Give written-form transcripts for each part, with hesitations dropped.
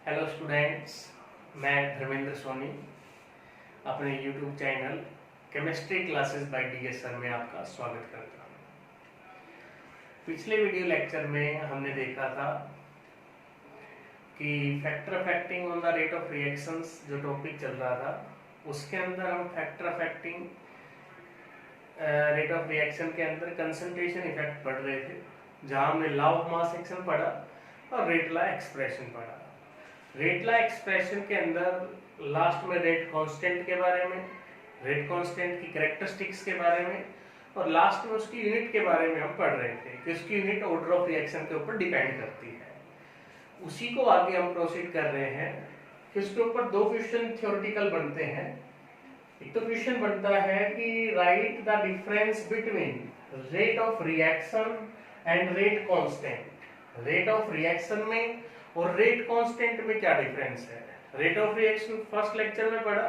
Hello students, मैं धर्मेंद्र सोनी अपने YouTube channel chemistry classes bye DS sir में आपका स्वागत करता हूँ। पिछले वीडियो लेक्चर में हमने देखा था कि factor affecting on the rate of reactions जो टॉपिक चल रहा था, उसके अंदर हम factor affecting rate of reaction के अंदर कंसंट्रेशन इफेक्ट पढ़ रहे थे, जहाँ हमने लॉ ऑफ मास एक्शन पढ़ा और रेट लॉ एक्सप्रेशन पढ़ा। रेट लॉ एक्सप्रेशन के अंदर लास्ट में रेट कांस्टेंट के बारे में, रेट कांस्टेंट की कैरेक्टरिस्टिक्स के बारे में और लास्ट में उसकी यूनिट के बारे में हम पढ़ रहे थे कि उसकी यूनिट ऑर्डर ऑफ रिएक्शन के ऊपर डिपेंड करती है। उसी को आगे हम प्रोसीड कर रहे हैं कि उसके ऊपर दो क्वेश्चन थ्योरेटिकल बनते हैं। एक तो क्वेश्चन बनता है कि right the difference between rate of reaction and rate constant. Rate of reaction में और रेट कांस्टेंट में क्या डिफरेंस है। Rate of reaction first lecture में पढ़ा,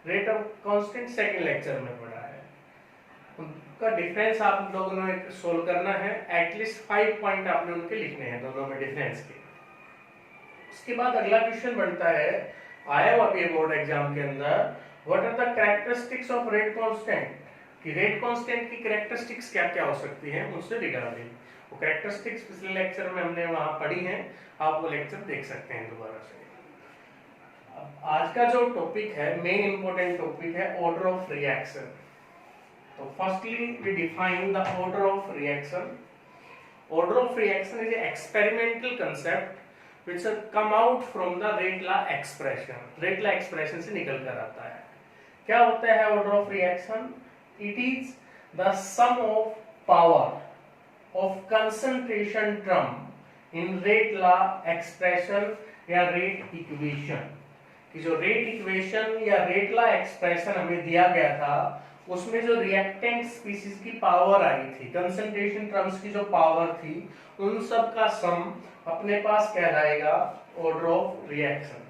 rate of constant second lecture में पढ़ा है। उनका डिफरेंस आप लोगों ने सोल्व करना है। एटलीस्ट 5 पॉइंट आपने उनके लिखने हैं दोनों में डिफरेंस के। उसके बाद अगला क्वेश्चन बनता है, आया हुआ अभी बोर्ड एग्जाम के अंदर, what are the characteristics of rate constant. कि रेट कांस्टेंट की कैरेक्टरिस्टिक्स क्या क्या हो सकती हैं उनसे रिगार्डिंग। वो कैरेक्टरिस्टिक्स पिछले लेक्चर में हमने वहां पढ़ी हैं, आप वो लेक्चर देख सकते हैं दोबारा से। अब आज का जो टॉपिक है, मेन इंपॉर्टेंट टॉपिक है ऑर्डर ऑफ रिएक्शन। तो firstly we define the order of reaction. Order of reaction is experimental concept which come out from the rate law expression. Rate law expression से निकल कर आता है। क्या होता है order of reaction? It is the sum of power of concentration term in rate law expression या rate equation। कि जो rate equation या rate law expression हमें दिया गया था, उसमें जो रिएक्टेंट स्पीसीज की पावर आई थी, कंसंट्रेशन टर्म्स की जो पावर थी, उन सब का सम अपने पास कहलाएगा ऑर्डर ऑफ रिएक्शन।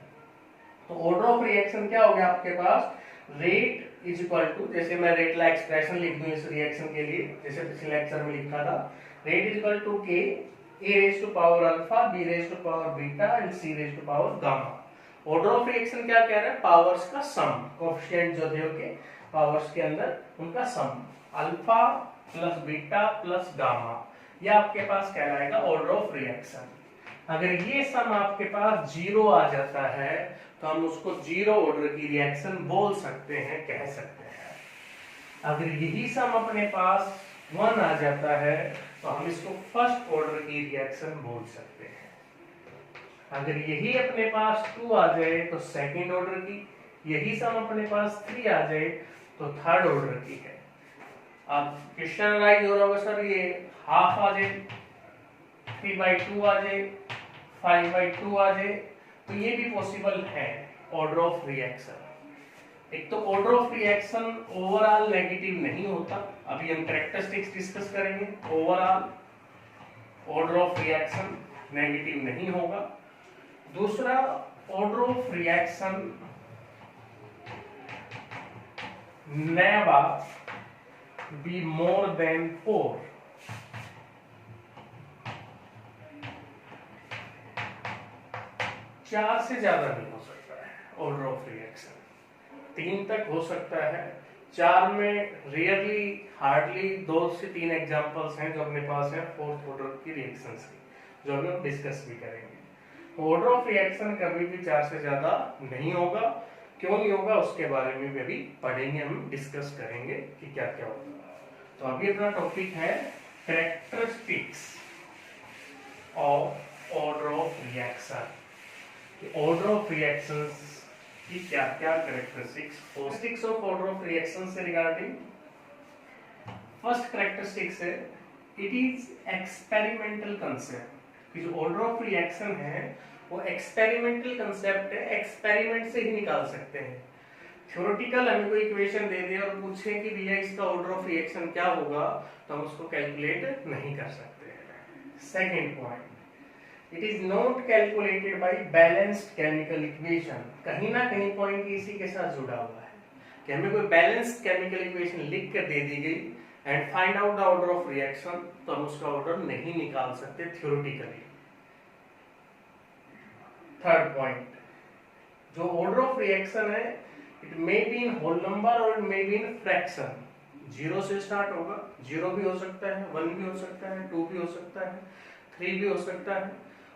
तो ऑर्डर ऑफ रिएक्शन क्या हो गया आपके पास? रेट इज इक्वल टू, जैसे मैं रेट ला एक्सप्रेशन लिख दूं इस रिएक्शन के लिए, जैसे पिछले लेक्चर में लिखा था, rate is equal to K A raise to power alpha, B raise to power beta and C raise to power gamma. Order of reaction क्या कह रहा है? पावर्स का सम, कोएफिशिएंट जो थे के पावर्स के अंदर उनका sum, alpha plus beta plus gamma, ये आपके पास कहलाएगा ऑर्डर ऑफ रिएक्शन। अगर ये सम आपके पास जीरो आ जाता है तो हम उसको जीरो ऑर्डर की रिएक्शन बोल सकते हैं, कह सकते हैं। अगर यही सम अपने पास 1 आ जाता है तो हम इसको फर्स्ट ऑर्डर की रिएक्शन बोल सकते हैं। अगर यही अपने पास 2 आ जाए तो सेकंड ऑर्डर की, यही सम अपने पास 3 आ जाए तो थर्ड ऑर्डर की है। अब क्वेश्चन राइज हो रहा होगा, सर ये हाफ आ जाए, 3/2 आ जाए, 5/2 आ जाए, तो ये भी पॉसिबल है ऑर्डर ऑफ रिएक्शन। एक तो order of reaction overall negative नहीं होता, अभी हम कैरेक्टरिस्टिक्स डिस्कस करेंगे। Overall order of reaction negative नहीं होगा। दूसरा, order of reaction never be more than 4। चार से ज्यादा नहीं हो सकता है ऑर्डर ऑफ रिएक्शन। 3 तक हो सकता है, 4 में रियरली हार्डली 2 से 3 एग्जांपल्स हैं जो अपने पास है फोर्थ ऑर्डर की रिएक्शंस की, जो अभी हम डिस्कस भी करेंगे। ऑर्डर ऑफ रिएक्शन कभी भी 4 से ज्यादा नहीं होगा। क्यों नहीं होगा उसके बारे में भी अभी पढ़ेंगे, हम डिस्कस करेंगे कि क्या क्या होगा। तो अभी अपना टॉपिक है characteristics of order of reaction. Order of reactions की क्या क्या characteristics of order of reaction से रिगार्डिंग। फर्स्ट कैरेक्टरिस्टिक्स है, इट इज एक्सपेरिमेंटल कंसेप्ट। कि जो ऑर्डर ऑफ रिएक्शन है वो एक्सपेरिमेंटल कंसेप्ट है, एक्सपेरिमेंट से ही निकाल सकते हैं। थ्योरेटिकल हमें कोई इक्वेशन दे दे और पूछे कि भैया इसका ऑर्डर ऑफ रिएक्शन क्या होगा, तो हम उसको कैलकुलेट नहीं कर सकते हैं। Second point, it is not calculated by balanced chemical equation. कहीं ना कहीं पॉइंट इसी के साथ जुड़ा हुआ है कि हमें कोई बैलेंस्ड केमिकल इक्वेशन लिख कर दे दी गई and find out the order of reaction, तो हम उसका ऑर्डर नहीं निकाल सकते थ्योरेटिकली। थर्ड पॉइंट, जो ऑर्डर ऑफ रिएक्शन है it may be in whole number और it may be in fraction. 0 से स्टार्ट होगा, 0 भी हो सकता है, 1 भी हो सकता है, 2 भी हो सकता है, 3 भी हो सकता है,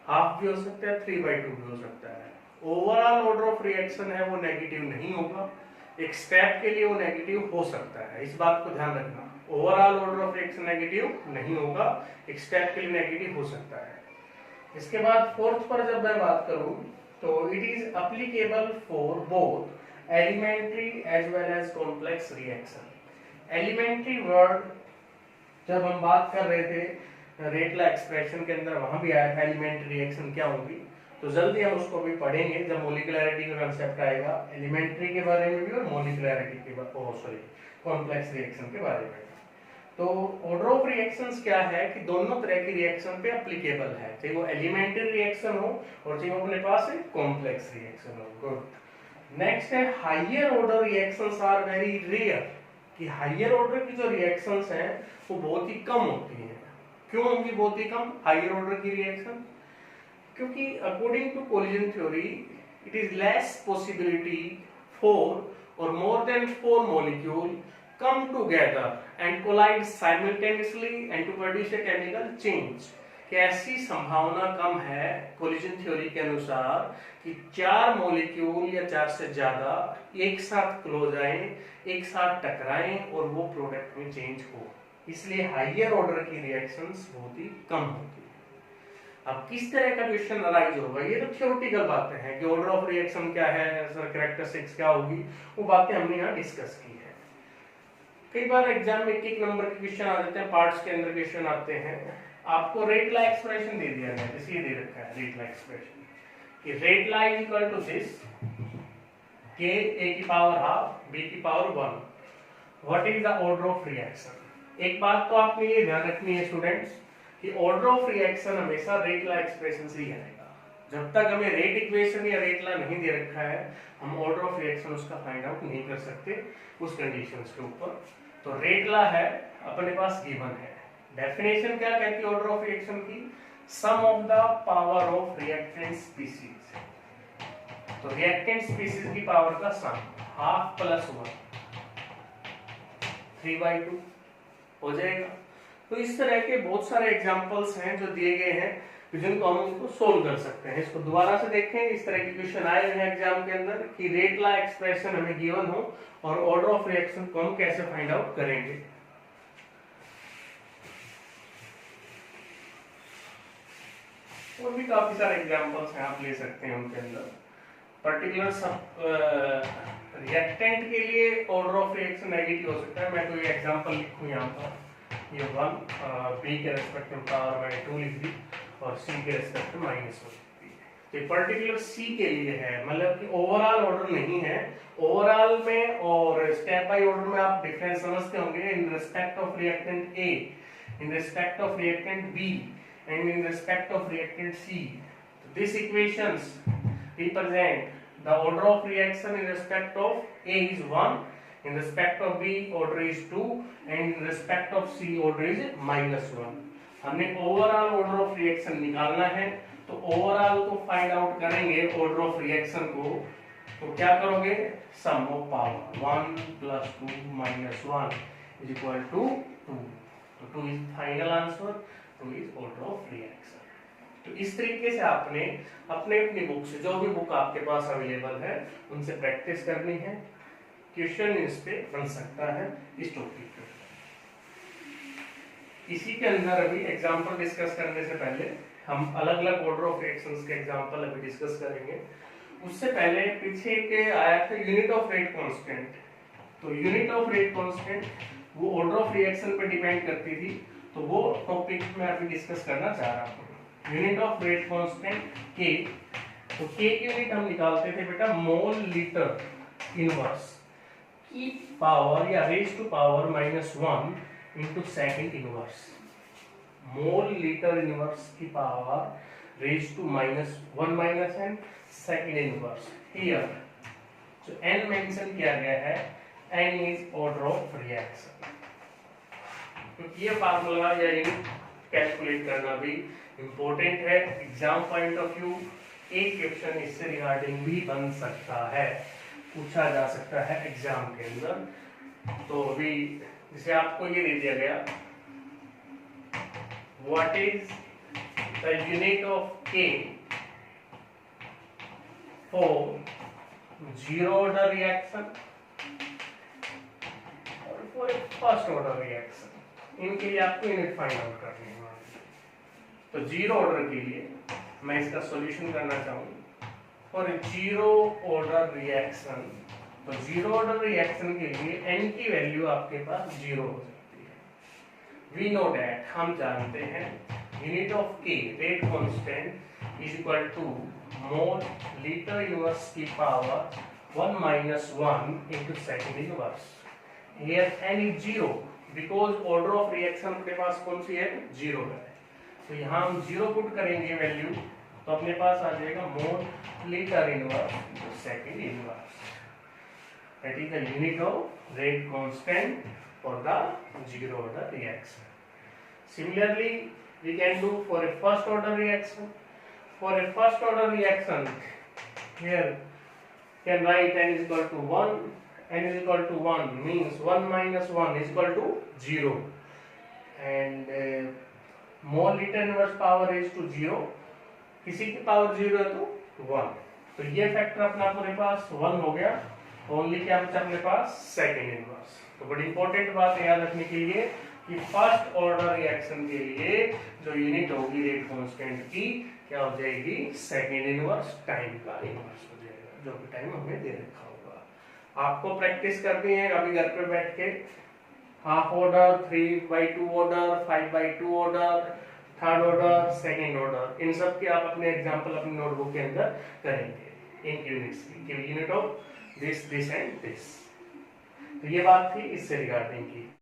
हाफ भी हो सकता है, 3/2 भी हो सकता है। ओवरऑल ऑर्डर ऑफ रिएक्शन है वो नेगेटिव नहीं होगा, एक स्टेप के लिए वो नेगेटिव हो सकता है, इस बात को ध्यान रखना। Overall order of reaction negative नहीं होगा, एक स्टेप के लिए नेगेटिव हो सकता है। इसके बाद फोर्थ पर जब मैं बात करूं तो it is applicable for both elementary as well as complex reaction. Elementary word जब हम बात कर रहे थे रेट लॉ एक्सप्रेशन के अंदर, वहां भी आया था एलिमेंट्री रिएक्शन क्या होगी, तो जल्दी हम उसको भी पढ़ेंगे जब मोलिकुलरिटी का कांसेप्ट आएगा, एलिमेंट्री के बारे में भी और मोलिकुलरिटी के बारे कॉम्प्लेक्स रिएक्शन के बारे में। तो ऑर्डर ऑफ रिएक्शंस क्या है कि दोनों तरह की रिएक्शन पे एप्लीकेबल है, चाहे वो एलिमेंट्री रिएक्शन हो और चाहे वो अपने पास कॉम्प्लेक्स रिएक्शन हो। गुड। नेक्स्ट है higher order reactions are very rare, कि हायर ऑर्डर की जो रिएक्शंस हैं वो बहुत ही कम होती हैं। क्यों होंगी बहुत ही कम हायर ऑर्डर की रिएक्शन? क्योंकि according to collision theory it is less possibility 4 और more than 4 molecule come together and collide simultaneously and to produce a chemical change। कि ऐसी संभावना कम है कोलिजन थ्योरी के अनुसार कि 4 मॉलिक्यूल या 4 से ज्यादा एक साथ क्लोज आए, एक साथ टकराएं और वो प्रोडक्ट में चेंज हो, इसलिए हायर ऑर्डर की रिएक्शंस बहुत ही कम होती है। अब किस तरह का क्वेश्चन अराइज होगा, ये तो थ्योरेटिकल बातें हैं कि ऑर्डर ऑफ रिएक्शन क्या है, कैरेक्टरिस्टिक्स क्या होगी, वो बातें हमने यहाँ डिस्कस की है। कई बार एग्जाम में एक नंबर के क्वेश्चन आ जाते हैं, पार्ट्स के अंदर क्वेश्चन आते हैं, आपको रेट लॉ एक्सप्रेशन दे दिया गया, जैसे ये दे रखा है रेट लॉ एक्सप्रेशन कि rate law is equal to this k a की पावर हाफ b की power 1। What is the order of reaction? एक बात तो आपने ये ध्यान रखनी है स्टूडेंट्स कि ऑर्डर ऑफ रिएक्शन हमेशा रेट लॉ एक्सप्रेशन से ही आएगा। जब तक हमें रेट इक्वेशन या रेट लॉ नहीं दे रखा है हम ऑर्डर ऑफ रिएक्शन उसका फाइंड आउट नहीं कर सकते उस कंडीशंस के ऊपर। तो रेट लॉ है अपने पास गिवन है। डेफिनेशन क्या कहती है ऑर्डर ऑफ रिएक्शन की? Sum of the power of reactant species. तो रिएक्टेंट स्पीसीज की पावर का सम हाफ प्लस 1 3/2 हो जाएगा। तो इस तरह के बहुत सारे एग्जांपल्स हैं जो दिए गए हैं जिनको हम उसको सोल्व कर सकते हैं। इसको दोबारा से देखें, इस तरह के क्वेश्चन आए हैं एग्जाम के अंदर कि रेट लॉ एक्सप्रेशन हमें गिवन हो और ऑर्डर ऑफ रिएक्शन को हम कैसे फाइंड आउट करेंगे। और भी काफी सारे एग्जांपल्स हैं, आप ले सकते हैं उनके अंदर। पर्टिकुलर रिएक्टेंट के लिए ऑर्डर ऑफ रिएक्शन नेगेटिव हो सकता है। मैं कोई एग्जांपल लिखूं यहाँ पर, ये 1 बी के रेस्पेक्ट में पावर मैंने 2 लिख दी और सी के रेस्पेक्ट में -1 लिख दी। तो पर्टिकुलर सी के लिए है, मतलब कि ओवरऑल ऑर्डर नहीं है। ओवरऑल में और स्टेप बाय ऑर्डर में आप डिफरेंस समझते होंगे in respect of reactant A, in respect of reactant B and in respect of reactant C. These equations represent the order of reaction in respect of A is 1, in respect of B order is 2 and in respect of C order is -1। हमने overall order of reaction निकालना है, तो overall को find out करेंगे order of reaction को, तो क्या करोगे सम ऑफ पावर 1 + 2 - 1 = 2। तो 2 is final answer, is order of reaction. तो इस तरीके से आपने अपने अपनी बुक से जो भी बुक आपके पास अवेलेबल है उनसे प्रैक्टिस करनी है। क्वेश्चन इस पे बन सकता है इस टॉपिक पे। इसी के अंदर अभी एग्जांपल डिस्कस करने से पहले हम अलग अलग ऑर्डर ऑफ रिएक्शंस के एग्जांपल अभी डिस्कस करेंगे। उससे पहले पीछे के आया था यूनिट ऑफ रेट कांस्टेंट। तो यूनिट ऑफ रेट कांस्टेंट वो ऑर्डर ऑफ रिएक्शन पे डिपेंड करती थी, तो वो टॉपिक मैं अभी डिस्कस करना चाह रहा हूँ। यूनिट ऑफ रेट कांस्टेंट के, तो के की यूनिट हम निकालते थे बेटा मोल लीटर इनवर्स की पावर या raise to power -1 into second inverse. Mole litre inverse की power raise to -1 - n second inverse. Here जो n मेंशन किया गया है, n is order of reaction. तो ये फार्मूला या यूनिट कैलकुलेट करना भी इंपॉर्टेंट है एग्जाम पॉइंट ऑफ व्यू। एक क्वेश्चन इससे रिगार्डिंग भी बन सकता है, पूछा जा सकता है एग्जाम के अंदर। तो अभी जैसे आपको ये दे दिया गया, what is the unit of के फॉर जीरो ऑर्डर रिएक्शन और for a first order reaction, इनके लिए आपको यूनिट फाइंड आउट करनी है। तो जीरो ऑर्डर के लिए मैं इसका सॉल्यूशन करना चाहूँ फॉर जीरो ऑर्डर रिएक्शन, तो जीरो ऑर्डर रिएक्शन के लिए n की वैल्यू आपके पास जीरो हो सकती है। वी नो दैट, हम जानते हैं unit of k rate constant is equal to mole litre inverse की power 1 minus 1 into second inverse। Here n is zero because order of reaction अपने पास कौन सी है, जीरो है। तो यहाँ हम जीरो पुट करेंगे वैल्यू, तो अपने पास आ जाएगा मोल litre inverse into second inverse। That is the unit of rate constant for the zero order reaction। Similarly, we can do for a first order reaction। For a first order reaction, here can write n is equal to 1, n is equal to 1 means 1 minus 1 is equal to 0, and mole litre inverse power is to 0, किसी की power 0 है तो 1, तो ये factor अपना अपने पास 1 हो गया। ओनली क्या बचा अपने पास, सेकेंड इनवर्स। तो बड़ी इंपॉर्टेंट बात याद रखने के लिए कि फर्स्ट ऑर्डर रिएक्शन के लिए जो यूनिट होगी रेट कांस्टेंट की, क्या हो जाएगी, सेकेंड इनवर्स, टाइम का इनवर्स हो जाएगा, जो भी टाइम हमें दे रखा होगा। आपको प्रैक्टिस करनी है अभी घर पे बैठ के, half order, 3/2 order, 5/2 order, third order, second order, इन सब के आप अपने एग्जाम्पल अपनी नोटबुक के अंदर करेंगे इन यूनिट्स की, unit of this this and this. तो ये बात थी इससे रिगार्डिंग की।